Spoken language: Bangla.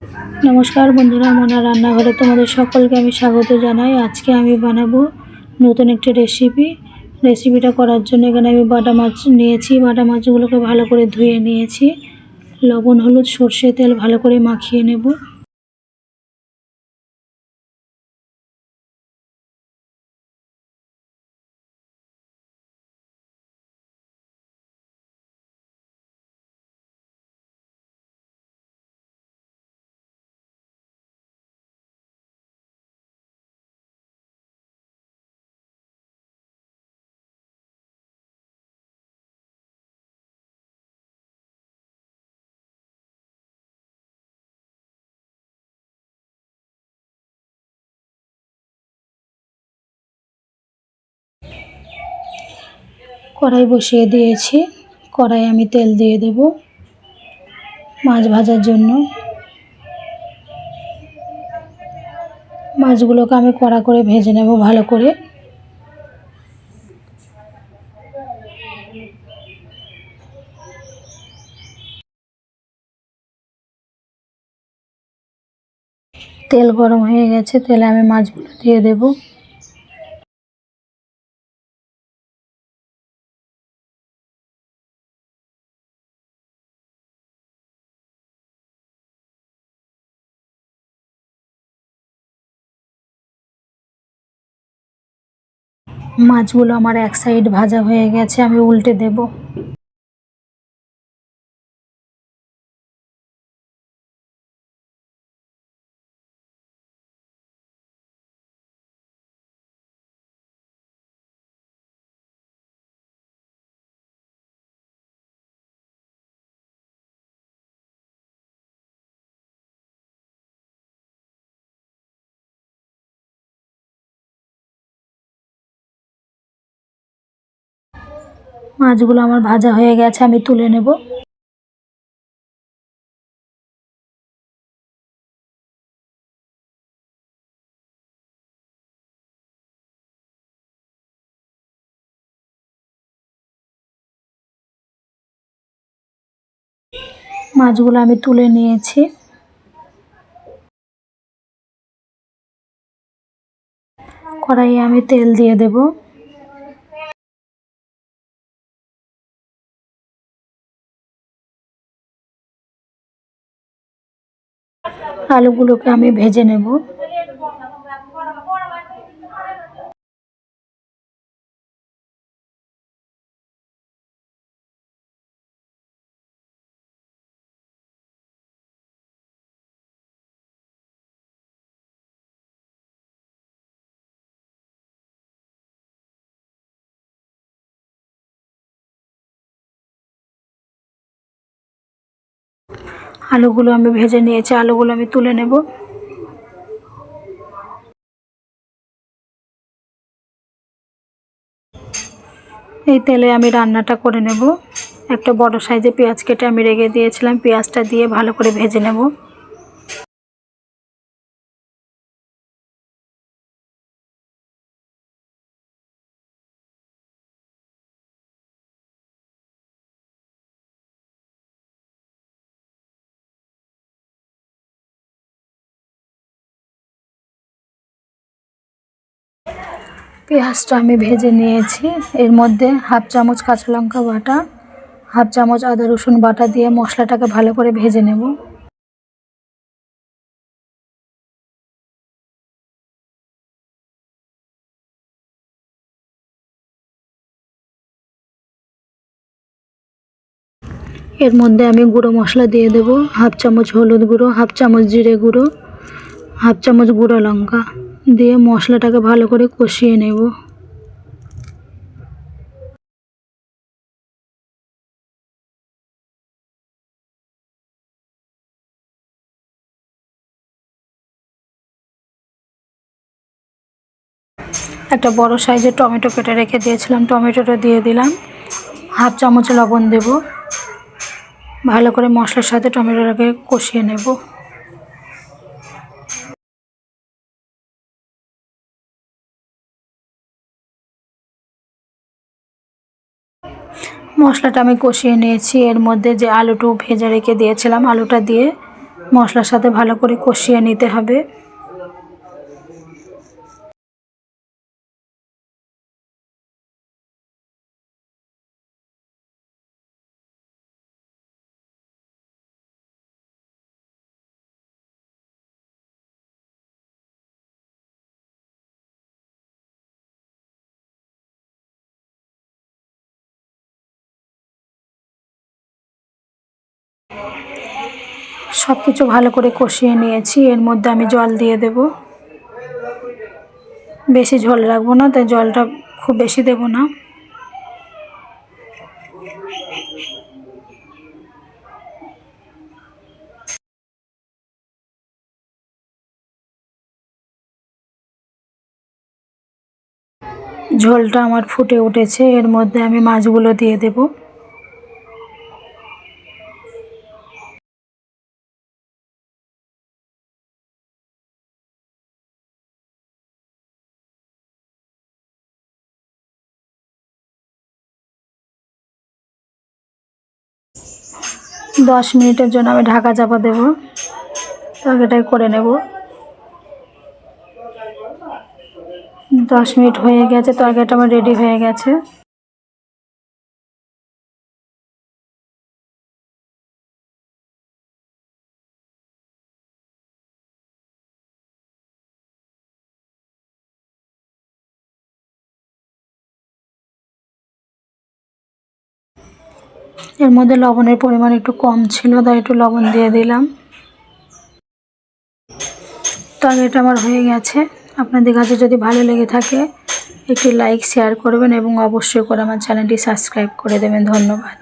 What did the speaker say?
নমস্কার বন্ধুরা, মনা রান্নাঘরে তোমাদের সকলকে আমি স্বাগত জানাই। আজকে আমি বানাবো নতুন একটি রেসিপিটা করার জন্য এখানে আমি বাটা মাছ নিয়েছি। বাটা মাছগুলোকে ভালো করে ধুয়ে নিয়েছি। লবণ, হলুদ, সর্ষে তেল ভালো করে মাখিয়ে নেব। কড়াই বসিয়ে দিয়েছি। কড়াই আমি তেল দিয়ে দেব মাছ ভাজার জন্য। মাছগুলোকে আমি কড়া করে ভেজে নেব ভালো করে। তেল গরম হয়ে গেছে, তেলে আমি মাছগুলো দিয়ে দেব। মাছগুলো আমার এক সাইড ভাজা হয়ে গেছে, আমি উল্টে দেব। মাছগুলো আমার ভাজা হয়ে গেছে, আমি তুলে নেব। মাছগুলো আমি তুলে নিয়েছি। কড়াইয়ে আমি তেল দিয়ে দেব। আলুগুলোকে আমি ভেজে নেব। আলুগুলো আমি ভেজে নিয়েছি, আলুগুলো আমি তুলে নেব। এই তেলে আমি রান্নাটা করে নেব। একটা বড় সাইজে পেঁয়াজ কেটে আমি রেখে দিয়েছিলাম, পেঁয়াজটা দিয়ে ভালো করে ভেজে নেব। পেঁয়াজটা আমি ভেজে নিয়েছি। এর মধ্যে হাফ চামচ কাঁচা লঙ্কা বাটা, হাফ চামচ আদা রসুন বাটা দিয়ে মশলাটাকে ভালো করে ভেজে নেব। এর মধ্যে আমি গুঁড়ো মশলা দিয়ে দেব। হাফ চামচ হলুদ গুঁড়ো, হাফ চামচ জিরে গুঁড়ো, হাফ চামচ গুঁড়ো লঙ্কা দিয়ে মশলাটাকে ভালো করে কষিয়ে নেব। একটা বড় সাইজের টমেটো কেটে রেখে দিয়েছিলাম, টমেটোটা দিয়ে দিলাম। হাফ চামচ লবণ দেব। ভালো করে মশলার সাথে টমেটোটাকে কষিয়ে নেব। মশলাটা আমি কষিয়ে নিয়েছি। এর মধ্যে যে আলুটা ভেজে রেখে দিয়েছিলাম, আলুটা দিয়ে মশলার সাথে ভালো করে কষিয়ে নিতে হবে। সব কিছু ভালো করে কষিয়ে নিয়েছি। এর মধ্যে আমি জল দিয়ে দেব। বেশি ঝোল রাখবো না, তাই জলটা খুব বেশি দেব না। ঝোলটা আমার ফুটে উঠেছে। এর মধ্যে আমি মাছগুলো দিয়ে দেব। দশ মিনিটের জন্য আমি ঢাকা চাপা দেব। তরকারিটাই করে নেব। 10 মিনিট হয়ে গেছে, তরকারিটা আমার রেডি হয়ে গেছে। এর মধ্যে লবণের পরিমাণ একটু কম ছিল, তাই একটু লবণ দিয়ে দিলাম। তরকারিটা আমার হয়ে গেছে। আপনাদের কাছে যদি ভালো লেগে থাকে একটি লাইক শেয়ার করবেন এবং অবশ্যই করে আমার চ্যানেলটি সাবস্ক্রাইব করে দেবেন। ধন্যবাদ।